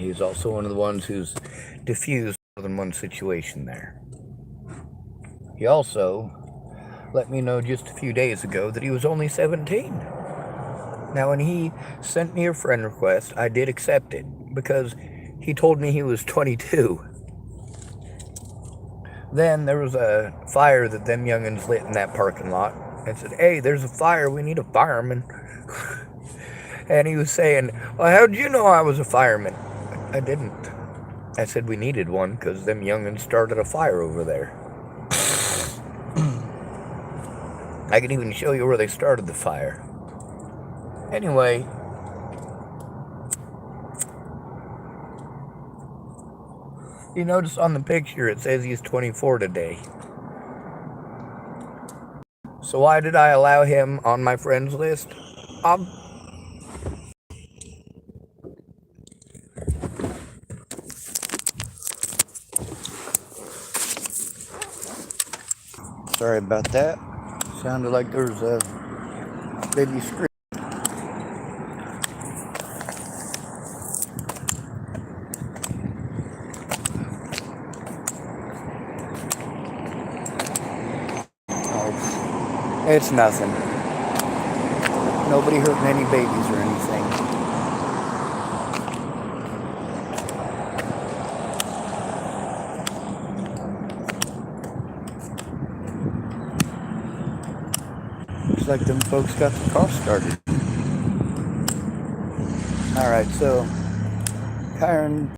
He's also one of the ones who's diffused more than one situation there. He also let me know just a few days ago that he was only 17. Now, when he sent me a friend request, I did accept it because he told me he was 22. Then there was a fire that them youngins lit in that parking lot and said, "Hey, there's a fire. We need a fireman." And he was saying, "Well, how'd you know I was a fireman?" I didn't. I said we needed one because them youngins started a fire over there. I can even show you where they started the fire. Anyway, you notice on the picture it says he's 24 today. So why did I allow him on my friends list? Sorry about that. Sounded like there was a baby scream. Oh, it's nothing. Nobody hurting any babies or anything. Looks like them folks got the car started. Alright, so Kyran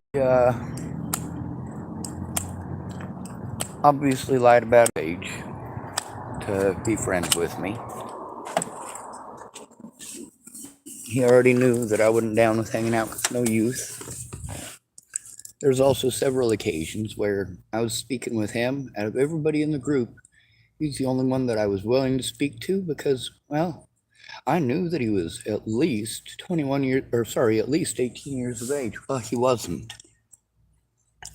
obviously lied about age to be friends with me. He already knew that I wasn't down with hanging out with no youth. There's also several occasions where I was speaking with him. Out of everybody in the group, he's the only one that I was willing to speak to because, well, I knew that he was at least at least 18 years of age. Well, he wasn't.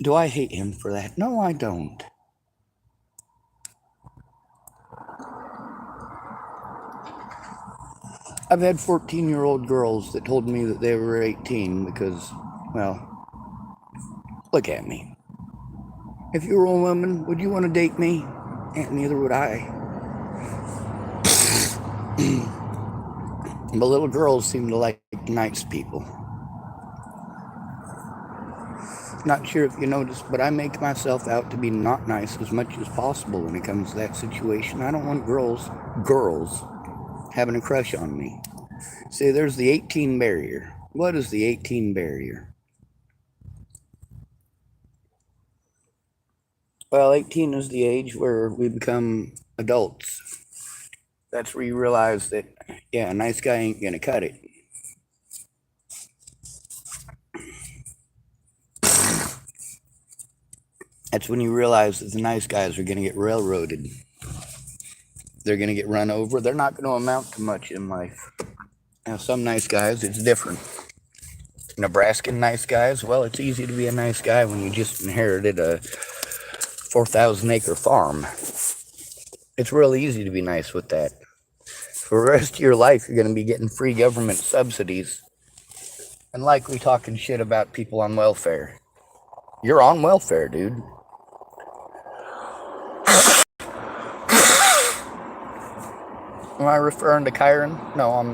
Do I hate him for that? No, I don't. I've had 14-year-old girls that told me that they were 18 because, well, look at me. If you were a woman, would you want to date me? And neither would I. But little girls seem to like nice people. Not sure if you noticed, but I make myself out to be not nice as much as possible when it comes to that situation. I don't want girls having a crush on me. See, there's the 18 barrier. What is the 18 barrier? Well, 18 is the age where we become adults. That's where you realize that, yeah, a nice guy ain't gonna cut it. That's when you realize that the nice guys are gonna get railroaded. They're gonna get run over. They're not gonna amount to much in life. Now, some nice guys, it's different. Nebraskan nice guys, well, it's easy to be a nice guy when you just inherited a 4,000-acre farm. It's real easy to be nice with that. For the rest of your life, you're going to be getting free government subsidies and likely talking shit about people on welfare. You're on welfare, dude. Am I referring to Kyran? No, I'm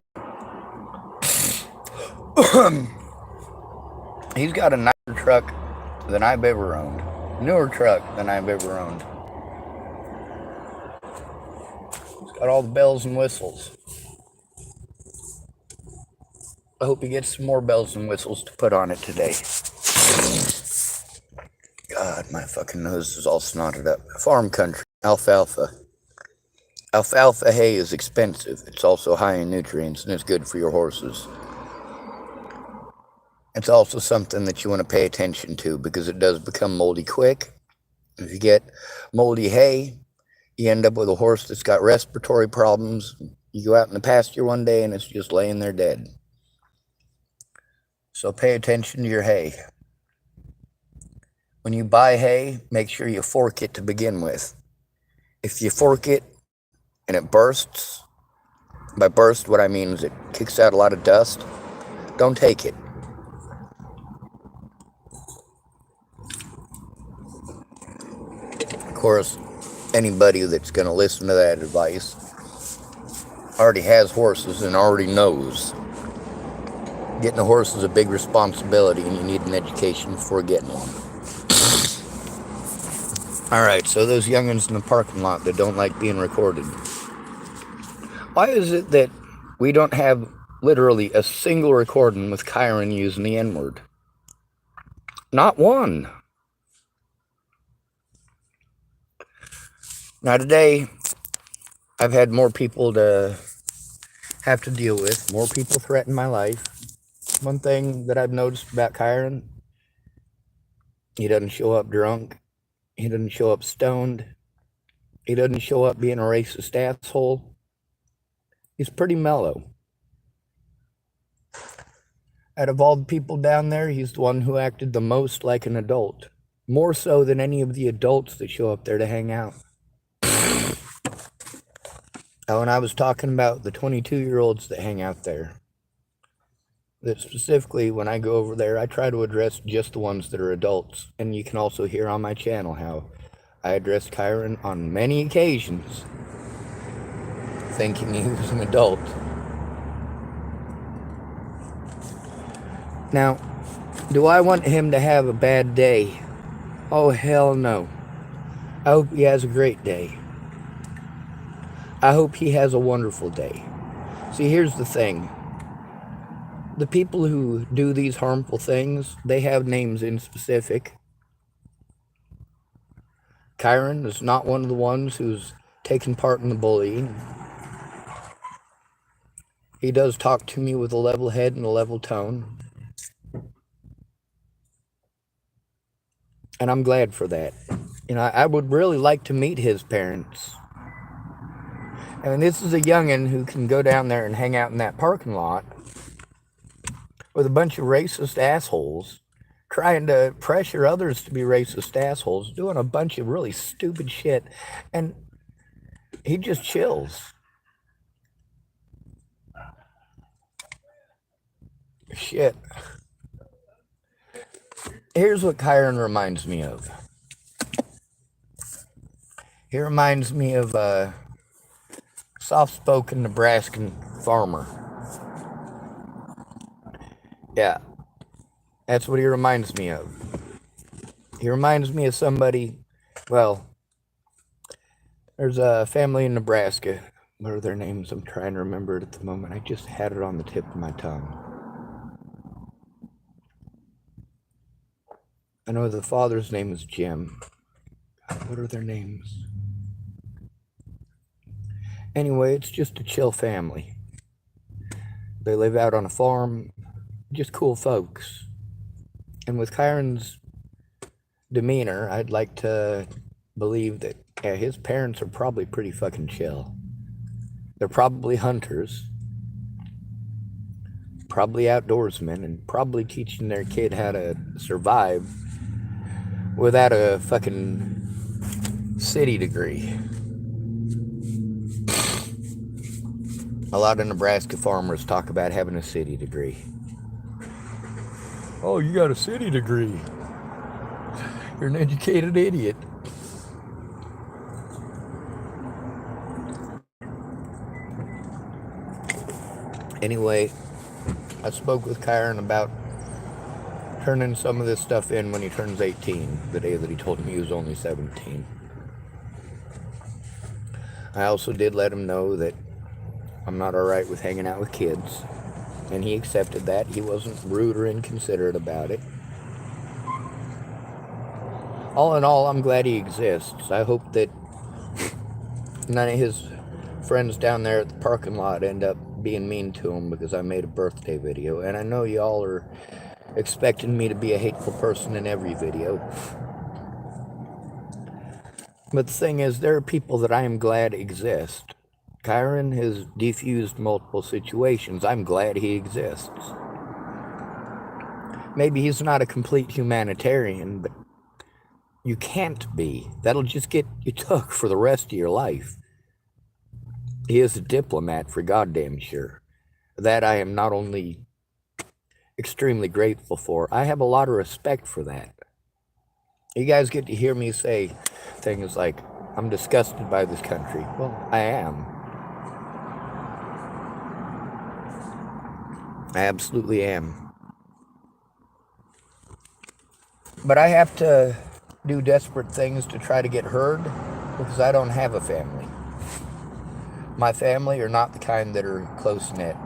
He's got a nicer truck than I've ever owned. Newer truck than I've ever owned. He's got all the bells and whistles. I hope he gets some more bells and whistles to put on it today. God, my fucking nose is all snotted up. Farm country, alfalfa. Alfalfa hay is expensive. It's also high in nutrients and it's good for your horses. It's also something that you want to pay attention to because it does become moldy quick. If you get moldy hay, you end up with a horse that's got respiratory problems. You go out in the pasture one day and it's just laying there dead. So pay attention to your hay. When you buy hay, make sure you fork it to begin with. If you fork it and it bursts, by burst what I mean is it kicks out a lot of dust, don't take it. course, anybody that's going to listen to that advice already has horses and already knows getting a horse is a big responsibility and you need an education before getting one. Alright, so those young'uns in the parking lot that don't like being recorded. Why is it that we don't have literally a single recording with Kyran using the N-word? Not one. Now today, I've had more people to have to deal with. More people threaten my life. One thing that I've noticed about Kyran, he doesn't show up drunk. He doesn't show up stoned. He doesn't show up being a racist asshole. He's pretty mellow. Out of all the people down there, he's the one who acted the most like an adult. More so than any of the adults that show up there to hang out. Now, when I was talking about the 22-year-olds that hang out there, that specifically when I go over there, I try to address just the ones that are adults. And you can also hear on my channel how I addressed Kyran on many occasions, thinking he was an adult. Now, do I want him to have a bad day? Oh, hell no. I hope he has a great day. I hope he has a wonderful day. See, here's the thing. The people who do these harmful things, they have names in specific. Kyran is not one of the ones who's taken part in the bullying. He does talk to me with a level head and a level tone. And I'm glad for that. You know, I would really like to meet his parents. And this is a youngin' who can go down there and hang out in that parking lot with a bunch of racist assholes, trying to pressure others to be racist assholes, doing a bunch of really stupid shit, and he just chills. Shit. Here's what Kyran reminds me of. He reminds me of a soft-spoken Nebraskan farmer. Yeah, that's what he reminds me of. He reminds me of somebody, well, there's a family in Nebraska. What are their names? I'm trying to remember it at the moment. I just had it on the tip of my tongue. I know the father's name is Jim. God, what are their names? Anyway, it's just a chill family. They live out on a farm, just cool folks. And with Kyran's demeanor, I'd like to believe that his parents are probably pretty fucking chill. They're probably hunters, probably outdoorsmen, and probably teaching their kid how to survive without a fucking city degree. A lot of Nebraska farmers talk about having a city degree. Oh, you got a city degree. You're an educated idiot. Anyway, I spoke with Kyran about turning some of this stuff in when he turns 18, the day that he told me he was only 17. I also did let him know that I'm not alright with hanging out with kids, and he accepted that. He wasn't rude or inconsiderate about it. All in all, I'm glad he exists. I hope that none of his friends down there at the parking lot end up being mean to him because I made a birthday video. And I know y'all are expecting me to be a hateful person in every video. But the thing is, there are people that I am glad exist. Kyran has defused multiple situations. I'm glad he exists. Maybe he's not a complete humanitarian, but you can't be. That'll just get you took for the rest of your life. He is a diplomat for goddamn sure. That I am not only extremely grateful for, I have a lot of respect for that. You guys get to hear me say things like, I'm disgusted by this country. Well, I am. I absolutely am. But I have to do desperate things to try to get heard because I don't have a family. My family are not the kind that are close-knit.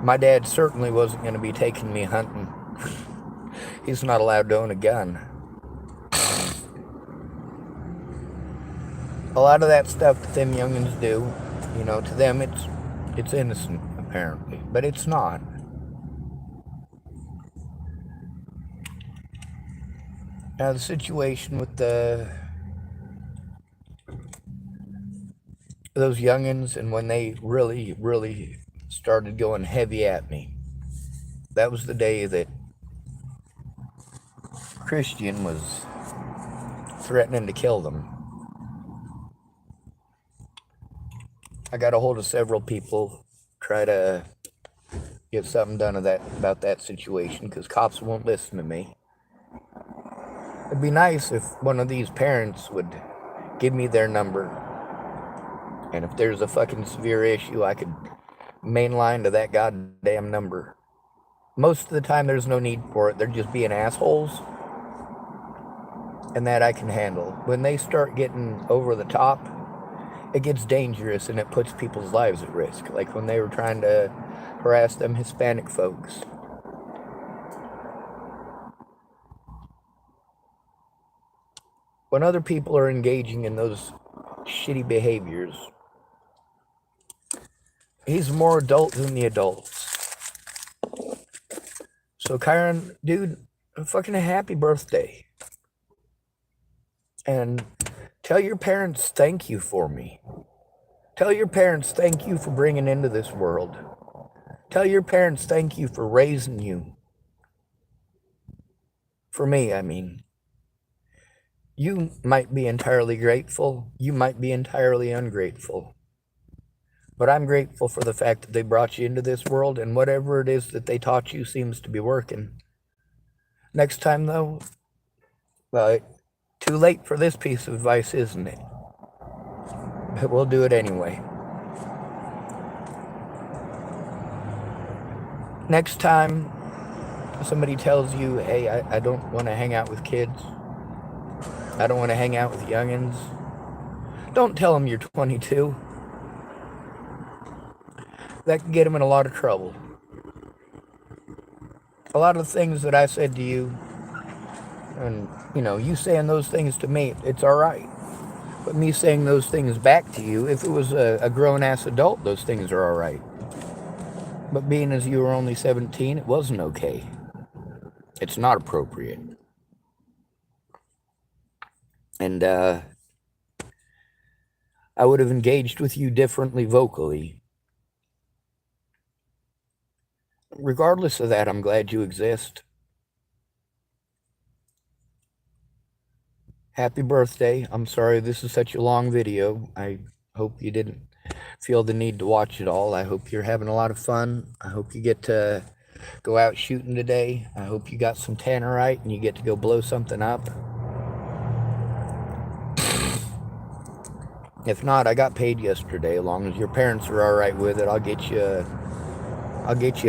My dad certainly wasn't going to be taking me hunting. He's not allowed to own a gun. A lot of that stuff that them youngins do, to them it's innocent, apparently. But it's not. Now, the situation with those youngins, and when they really, really started going heavy at me, that was the day that Christian was threatening to kill them. I got a hold of several people, try to get something done about that situation, because cops won't listen to me. It'd be nice if one of these parents would give me their number, and if there's a fucking severe issue, I could mainline to that goddamn number. Most of the time, there's no need for it. They're just being assholes, and that I can handle. When they start getting over the top, it gets dangerous, and it puts people's lives at risk. Like when they were trying to harass them Hispanic folks. When other people are engaging in those shitty behaviors, he's more adult than the adults. So Kyran, dude, fucking happy birthday. And tell your parents thank you for me. Tell your parents thank you for bringing into this world. Tell your parents thank you for raising you. For me, I mean. You might be entirely grateful. You might be entirely ungrateful. But I'm grateful for the fact that they brought you into this world, and whatever it is that they taught you seems to be working. Next time, though, well, too late for this piece of advice, isn't it? But we'll do it anyway. Next time somebody tells you, hey, I don't want to hang out with kids, I don't want to hang out with youngins, don't tell them you're 22. That can get them in a lot of trouble. A lot of the things that I said to you, and, you saying those things to me, it's all right. But me saying those things back to you, if it was a grown-ass adult, those things are all right. But being as you were only 17, it wasn't okay. It's not appropriate. And I would have engaged with you differently vocally. Regardless of that, I'm glad you exist. Happy birthday. I'm sorry this is such a long video. I hope you didn't feel the need to watch it all. I hope you're having a lot of fun. I hope you get to go out shooting today. I hope you got some tannerite and you get to go blow something up. If not, I got paid yesterday. As long as your parents are all right with it, I'll get you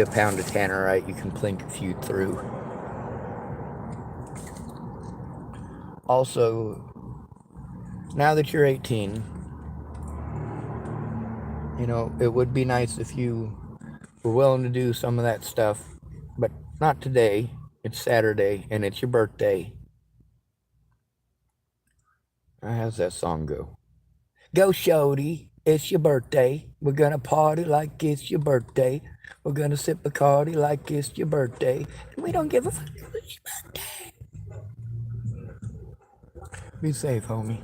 a pound of tannerite you can plink a few through. Also, now that you're 18, it would be nice if you were willing to do some of that stuff, but not today. It's Saturday, and it's your birthday. How's that song go? Go, shorty, it's your birthday. We're gonna party like it's your birthday. We're gonna sip Bacardi like it's your birthday. And we don't give a fuck if it's your birthday. Be safe, homie.